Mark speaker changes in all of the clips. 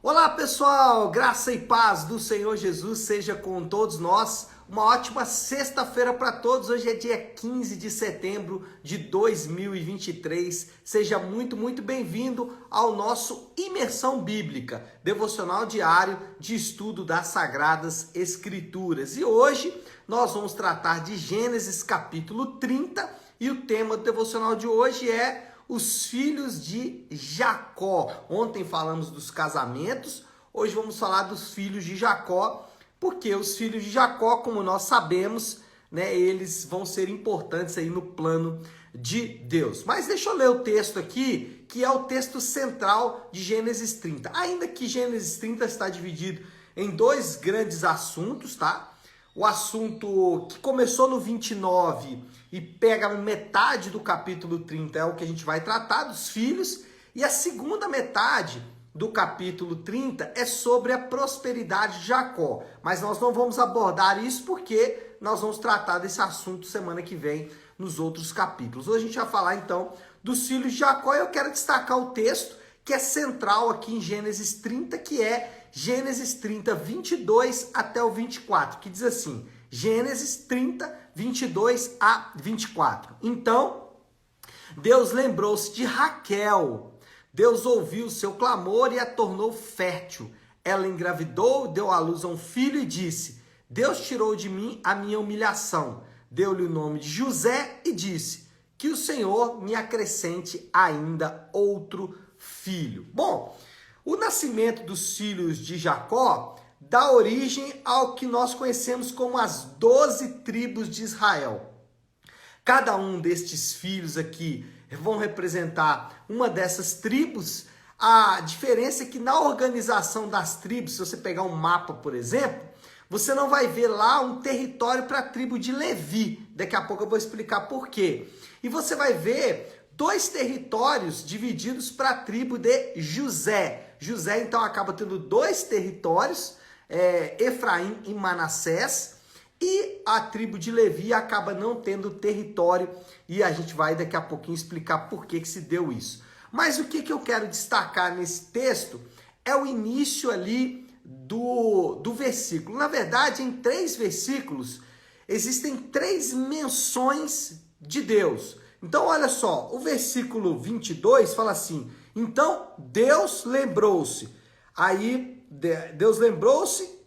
Speaker 1: Olá pessoal, graça e paz do Senhor Jesus seja com todos nós. Uma ótima sexta-feira para todos. Hoje é dia 15 de setembro de 2023. Seja muito bem-vindo ao nosso Imersão Bíblica, devocional diário de estudo das Sagradas Escrituras. E hoje nós vamos tratar de Gênesis capítulo 30 e o tema do devocional de hoje é os filhos de Jacó. Ontem falamos dos casamentos, hoje vamos falar dos filhos de Jacó, porque os filhos de Jacó, como nós sabemos, eles vão ser importantes aí no plano de Deus. Mas deixa eu ler o texto aqui, que é o texto central de Gênesis 30. Ainda que Gênesis 30 está dividido em dois grandes assuntos, tá? O assunto que começou no 29 e pega metade do capítulo 30 é o que a gente vai tratar dos filhos. E a segunda metade do capítulo 30 é sobre a prosperidade de Jacó. Mas nós não vamos abordar isso porque nós vamos tratar desse assunto semana que vem nos outros capítulos. Hoje a gente vai falar então dos filhos de Jacó e eu quero destacar o texto que é central aqui em Gênesis 30, que é Gênesis 30, 22 até o 24, que diz assim, Gênesis 30, 22 a 24. Então, Deus lembrou-se de Raquel. Deus ouviu o seu clamor e a tornou fértil. Ela engravidou, deu à luz a um filho e disse, Deus tirou de mim a minha humilhação. Deu-lhe o nome de José e disse, que o Senhor me acrescente ainda outro filho. Bom, o nascimento dos filhos de Jacó dá origem ao que nós conhecemos como as 12 tribos de Israel. Cada um destes filhos aqui vão representar uma dessas tribos. A diferença é que na organização das tribos, se você pegar um mapa, por exemplo, você não vai ver lá um território para a tribo de Levi. Daqui a pouco eu vou explicar por quê. E você vai ver dois territórios divididos para a tribo de José. José, então, acaba tendo dois territórios, Efraim e Manassés, e a tribo de Levi acaba não tendo território, e a gente vai daqui a pouquinho explicar por que se deu isso. Mas o que eu quero destacar nesse texto é o início ali do versículo. Na verdade, em 3 versículos, existem 3 menções de Deus. Então, olha só, o versículo 22 fala assim, então Deus lembrou-se. Aí, Deus lembrou-se,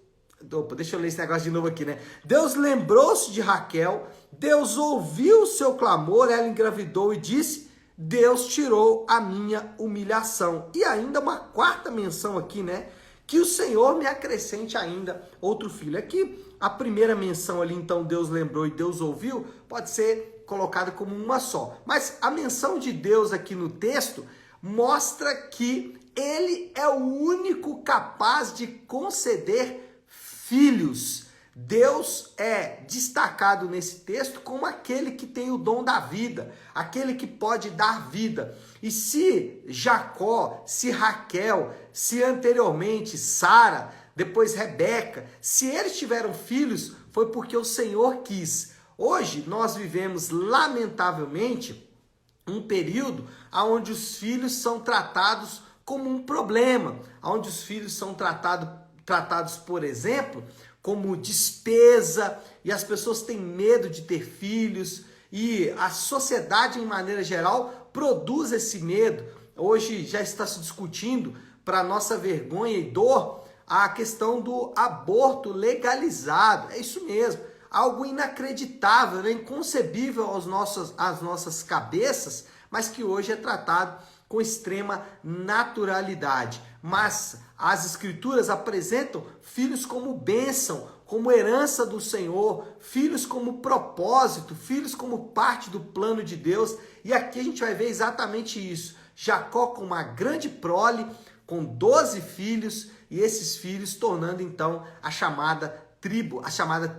Speaker 1: deixa eu ler esse negócio de novo aqui, né? Deus lembrou-se de Raquel, Deus ouviu o seu clamor, ela engravidou e disse, Deus tirou a minha humilhação. E ainda uma quarta menção aqui, né? Que o Senhor me acrescente ainda outro filho. Aqui, a primeira menção ali, então, Deus lembrou e Deus ouviu, pode ser colocada como uma só. Mas a menção de Deus aqui no texto mostra que ele é o único capaz de conceder filhos. Deus é destacado nesse texto como aquele que tem o dom da vida, aquele que pode dar vida. E se Jacó, se Raquel, se anteriormente Sara, depois Rebeca, se eles tiveram filhos, foi porque o Senhor quis. Hoje nós vivemos, lamentavelmente, um período onde os filhos são tratados como um problema, onde os filhos são tratados, por exemplo, como despesa, e as pessoas têm medo de ter filhos, e a sociedade, em maneira geral, produz esse medo. Hoje já está se discutindo, para nossa vergonha e dor, a questão do aborto legalizado. É isso mesmo. Algo inacreditável, inconcebível às nossas cabeças, mas que hoje é tratado com extrema naturalidade. Mas as Escrituras apresentam filhos como bênção, como herança do Senhor, filhos como propósito, filhos como parte do plano de Deus. E aqui a gente vai ver exatamente isso. Jacó com uma grande prole, com 12 filhos, e esses filhos tornando então a chamada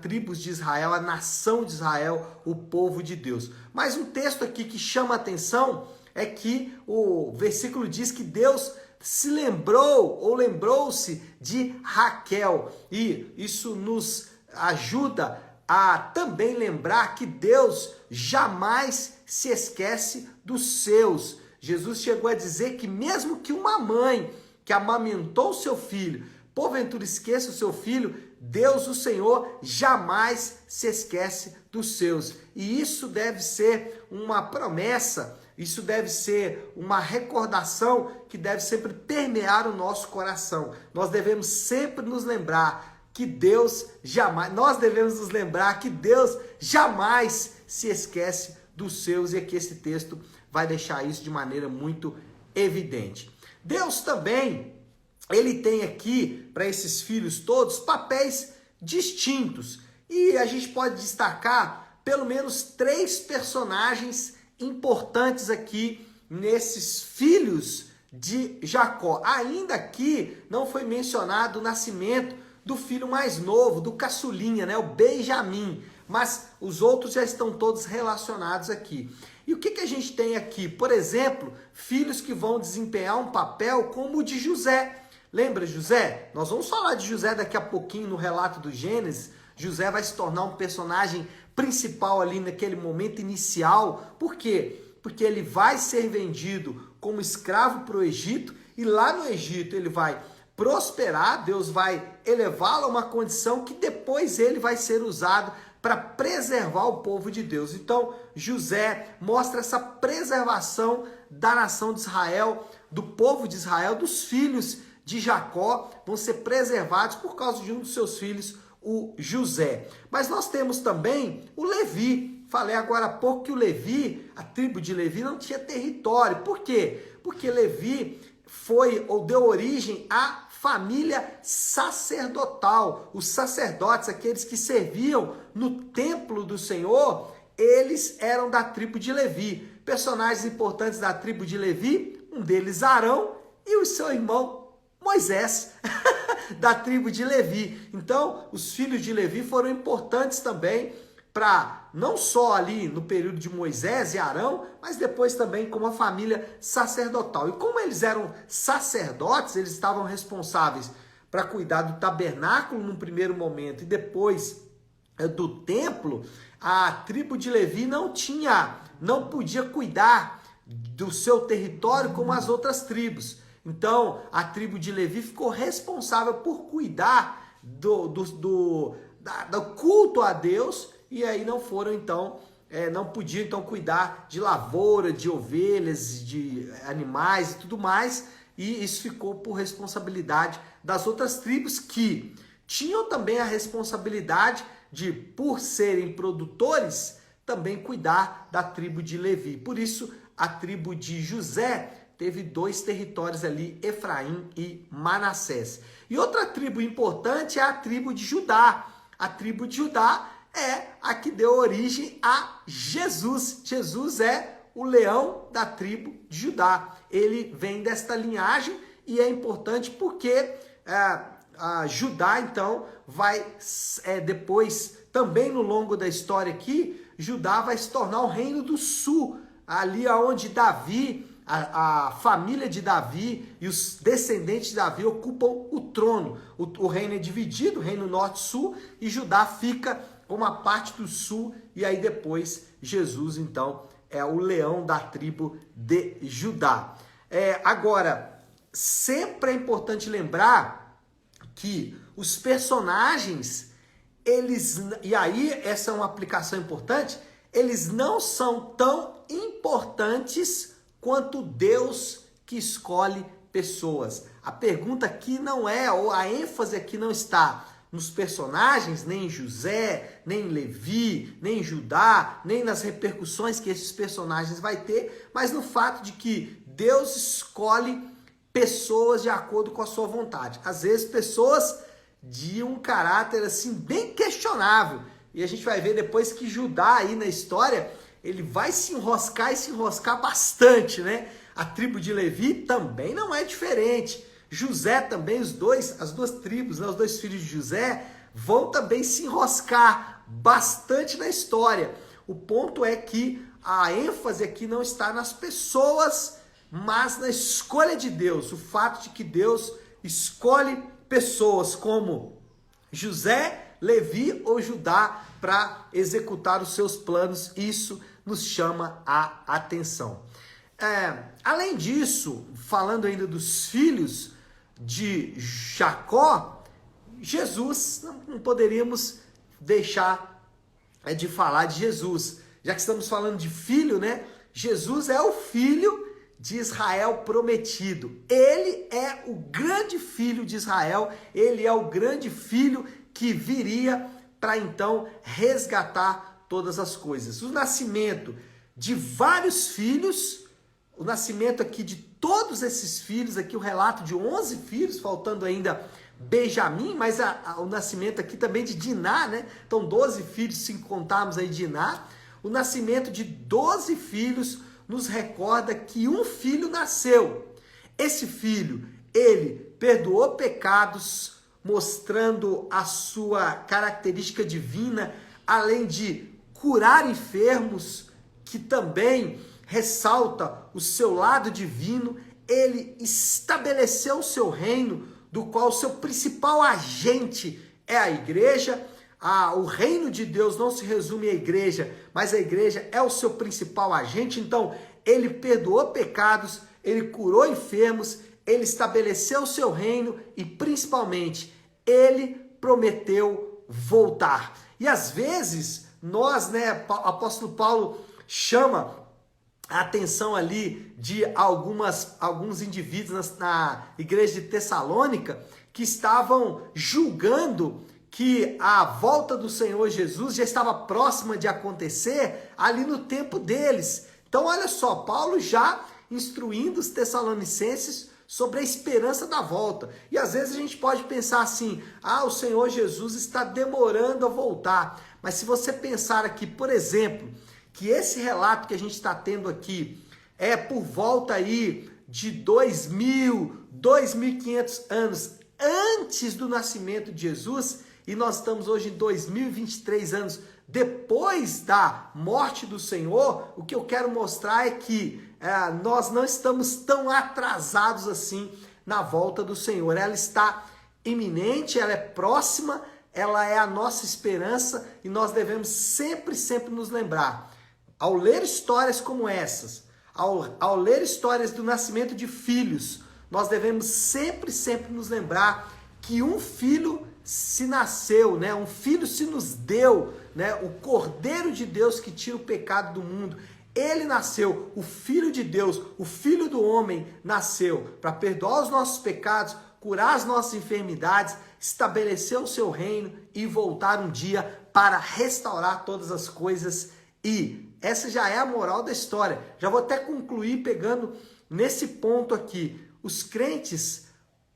Speaker 1: tribos de Israel, a nação de Israel, o povo de Deus. Mas um texto aqui que chama a atenção é que o versículo diz que Deus se lembrou ou lembrou-se de Raquel. E isso nos ajuda a também lembrar que Deus jamais se esquece dos seus. Jesus chegou a dizer que mesmo que uma mãe que amamentou o seu filho, porventura esqueça o seu filho, Deus, o Senhor, jamais se esquece dos seus. E isso deve ser uma promessa, isso deve ser uma recordação que deve sempre permear o nosso coração. Nós devemos sempre nos lembrar que Deus jamais, nós devemos nos lembrar que Deus jamais se esquece dos seus, e aqui esse texto vai deixar isso de maneira muito evidente. Deus também, ele tem aqui para esses filhos todos papéis distintos, e a gente pode destacar pelo menos 3 personagens importantes aqui nesses filhos de Jacó. Ainda aqui não foi mencionado o nascimento do filho mais novo, do caçulinha, né, o Benjamim, mas os outros já estão todos relacionados aqui. E o que a gente tem aqui? Por exemplo, filhos que vão desempenhar um papel como o de José. Lembra José? Nós vamos falar de José daqui a pouquinho no relato do Gênesis. José vai se tornar um personagem principal ali naquele momento inicial. Por quê? Porque ele vai ser vendido como escravo para o Egito, e lá no Egito ele vai prosperar, Deus vai elevá-lo a uma condição que depois ele vai ser usado para preservar o povo de Deus. Então, José mostra essa preservação da nação de Israel, do povo de Israel, dos filhos de Jacó, vão ser preservados por causa de um dos seus filhos, o José. Mas nós temos também o Levi. Falei agora há pouco que o Levi, a tribo de Levi, não tinha território. Por quê? Porque Levi foi ou deu origem à família sacerdotal. Os sacerdotes, aqueles que serviam no templo do Senhor, eles eram da tribo de Levi. Personagens importantes da tribo de Levi, um deles Arão e o seu irmão Moisés, da tribo de Levi. Então, os filhos de Levi foram importantes também para não só ali no período de Moisés e Arão, mas depois também como a família sacerdotal. E como eles eram sacerdotes, eles estavam responsáveis para cuidar do tabernáculo num primeiro momento e depois do templo. A tribo de Levi não podia cuidar do seu território como as outras tribos. Então, a tribo de Levi ficou responsável por cuidar do culto a Deus, e aí não podiam então cuidar de lavoura, de ovelhas, de animais e tudo mais, e isso ficou por responsabilidade das outras tribos, que tinham também a responsabilidade de, por serem produtores, também cuidar da tribo de Levi. Por isso, a tribo de José teve 2 territórios ali, Efraim e Manassés. E outra tribo importante é a tribo de Judá. A tribo de Judá é a que deu origem a Jesus. Jesus é o leão da tribo de Judá. Ele vem desta linhagem e é importante porque Judá, então, vai depois, também no longo da história aqui, Judá vai se tornar o reino do sul, ali onde Davi, a família de Davi e os descendentes de Davi ocupam o trono. O reino é dividido, o reino norte-sul, e Judá fica com uma parte do sul, e aí depois Jesus, então, é o leão da tribo de Judá. Agora, sempre é importante lembrar que os personagens, e aí essa é uma aplicação importante, eles não são tão importantes quanto Deus que escolhe pessoas. A pergunta aqui não é, ou a ênfase aqui não está nos personagens, nem em José, nem em Levi, nem em Judá, nem nas repercussões que esses personagens vai ter, mas no fato de que Deus escolhe pessoas de acordo com a sua vontade. Às vezes pessoas de um caráter assim bem questionável. E a gente vai ver depois que Judá aí na história, ele vai se enroscar e se enroscar bastante, né? A tribo de Levi também não é diferente. José também, as 2 tribos, né? Os 2 filhos de José vão também se enroscar bastante na história. O ponto é que a ênfase aqui não está nas pessoas, mas na escolha de Deus. O fato de que Deus escolhe pessoas como José, Levi ou Judá para executar os seus planos, isso nos chama a atenção. Além disso, falando ainda dos filhos, de Jacó, Jesus, não poderíamos deixar de falar de Jesus. Já que estamos falando de filho, né? Jesus é o filho de Israel prometido. Ele é o grande filho de Israel, ele é o grande filho que viria para então resgatar todas as coisas. O nascimento de vários filhos, o nascimento aqui de todos esses filhos, aqui o relato de 11 filhos, faltando ainda Benjamim, mas o nascimento aqui também de Diná, né? Então 12 filhos, se contarmos aí Diná. O nascimento de 12 filhos nos recorda que um filho nasceu. Esse filho, ele perdoou pecados, mostrando a sua característica divina, além de curar enfermos, que também ressalta o seu lado divino. Ele estabeleceu o seu reino, do qual o seu principal agente é a igreja. O reino de Deus não se resume à igreja, mas a igreja é o seu principal agente. Então, ele perdoou pecados, ele curou enfermos, ele estabeleceu o seu reino e, principalmente, ele prometeu voltar. E às vezes, nós, né, o apóstolo Paulo chama a atenção ali de alguns indivíduos na igreja de Tessalônica que estavam julgando que a volta do Senhor Jesus já estava próxima de acontecer ali no tempo deles. Então, olha só, Paulo já instruindo os tessalonicenses sobre a esperança da volta. E às vezes a gente pode pensar assim, o Senhor Jesus está demorando a voltar. Mas se você pensar aqui, por exemplo, que esse relato que a gente está tendo aqui é por volta aí de 2.500 anos antes do nascimento de Jesus, e nós estamos hoje em 2023 anos depois da morte do Senhor, o que eu quero mostrar é que nós não estamos tão atrasados assim na volta do Senhor. Ela está iminente, ela é próxima, ela é a nossa esperança e nós devemos sempre nos lembrar. Ao ler histórias como essas, ao ler histórias do nascimento de filhos, nós devemos sempre nos lembrar que um filho se nasceu, né? Um filho se nos deu, né? O Cordeiro de Deus que tira o pecado do mundo. Ele nasceu, o Filho de Deus, o Filho do homem nasceu para perdoar os nossos pecados, curar as nossas enfermidades, estabelecer o seu reino e voltar um dia para restaurar todas as coisas. E essa já é a moral da história. Já vou até concluir pegando nesse ponto aqui. Os crentes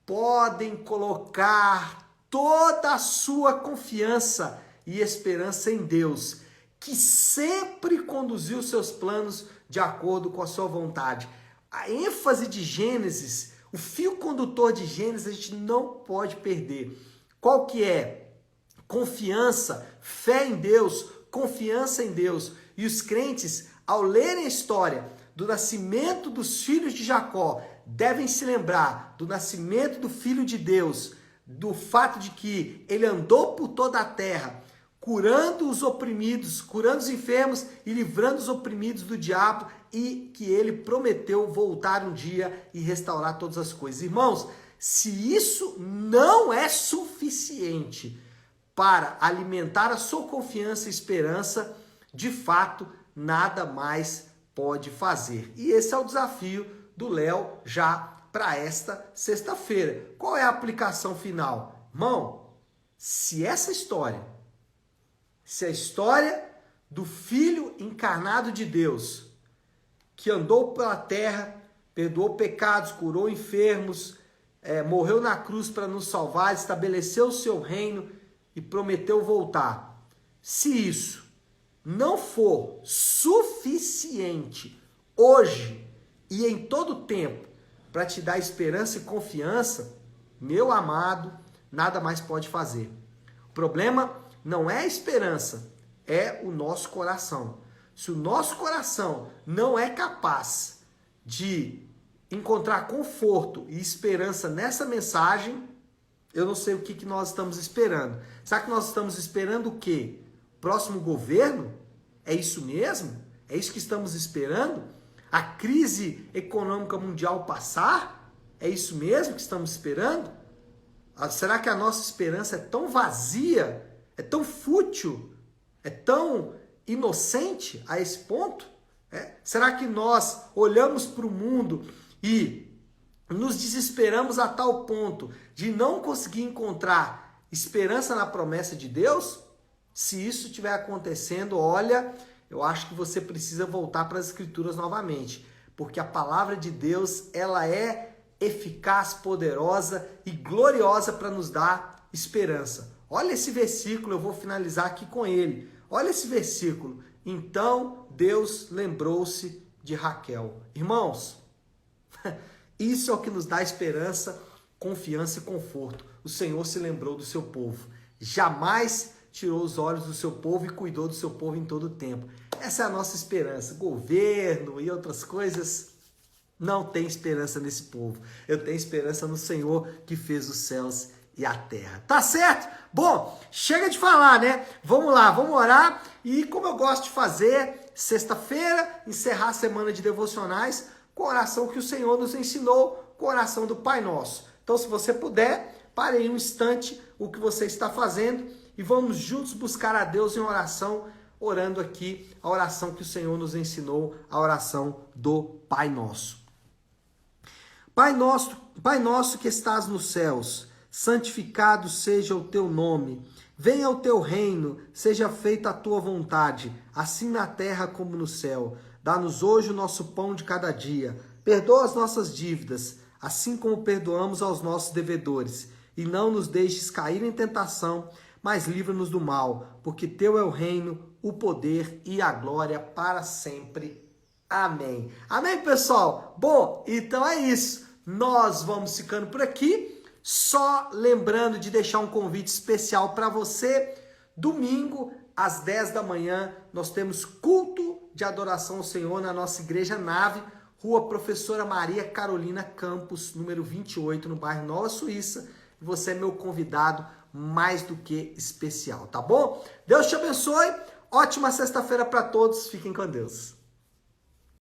Speaker 1: podem colocar toda a sua confiança e esperança em Deus, que sempre conduziu seus planos de acordo com a sua vontade. A ênfase de Gênesis, o fio condutor de Gênesis, a gente não pode perder. Qual que é? Confiança, fé em Deus, confiança em Deus. E os crentes, ao lerem a história do nascimento dos filhos de Jacó, devem se lembrar do nascimento do Filho de Deus, do fato de que ele andou por toda a terra, curando os oprimidos, curando os enfermos e livrando os oprimidos do diabo, e que ele prometeu voltar um dia e restaurar todas as coisas. Irmãos, se isso não é suficiente para alimentar a sua confiança e esperança, de fato, nada mais pode fazer. E esse é o desafio do Léo já para esta sexta-feira. Qual é a aplicação final? Irmão, se a história do Filho encarnado de Deus, que andou pela terra, perdoou pecados, curou enfermos, morreu na cruz para nos salvar, estabeleceu o seu reino e prometeu voltar. Se isso não for suficiente hoje e em todo tempo para te dar esperança e confiança, meu amado, nada mais pode fazer. O problema não é a esperança, é o nosso coração. Se o nosso coração não é capaz de encontrar conforto e esperança nessa mensagem, eu não sei o que nós estamos esperando. Será que nós estamos esperando o quê? Próximo governo? É isso mesmo? É isso que estamos esperando? A crise econômica mundial passar? É isso mesmo que estamos esperando? Será que a nossa esperança é tão vazia, é tão fútil, é tão inocente a esse ponto? Será que nós olhamos para o mundo e nos desesperamos a tal ponto de não conseguir encontrar esperança na promessa de Deus? Se isso estiver acontecendo, olha, eu acho que você precisa voltar para as Escrituras novamente, porque a palavra de Deus, ela é eficaz, poderosa e gloriosa para nos dar esperança. Olha esse versículo, eu vou finalizar aqui com ele. Olha esse versículo. Então Deus lembrou-se de Raquel. Irmãos, isso é o que nos dá esperança, confiança e conforto. O Senhor se lembrou do seu povo. Jamais tirou os olhos do seu povo e cuidou do seu povo em todo o tempo. Essa é a nossa esperança. Governo e outras coisas não tem esperança nesse povo. Eu tenho esperança no Senhor que fez os céus e a terra. Tá certo? Bom, chega de falar, né? Vamos lá, vamos orar. E como eu gosto de fazer, sexta-feira, encerrar a semana de devocionais com a oração que o Senhor nos ensinou, com a oração do Pai Nosso. Então, se você puder, pare aí um instante o que você está fazendo e vamos juntos buscar a Deus em oração, orando aqui a oração que o Senhor nos ensinou, a oração do Pai Nosso. Pai nosso que estás nos céus, santificado seja o teu nome. Venha o teu reino, seja feita a tua vontade, assim na terra como no céu. Dá-nos hoje o nosso pão de cada dia. Perdoa as nossas dívidas, assim como perdoamos aos nossos devedores. E não nos deixes cair em tentação, mas livra-nos do mal, porque teu é o reino, o poder e a glória para sempre. Amém. Amém, pessoal? Bom, então é isso. Nós vamos ficando por aqui. Só lembrando de deixar um convite especial para você. Domingo, às 10 da manhã, nós temos culto de adoração ao Senhor na nossa Igreja Nave, Rua Professora Maria Carolina Campos, número 28, no bairro Nova Suíça. Você é meu convidado mais do que especial, tá bom? Deus te abençoe. Ótima sexta-feira para todos. Fiquem com Deus.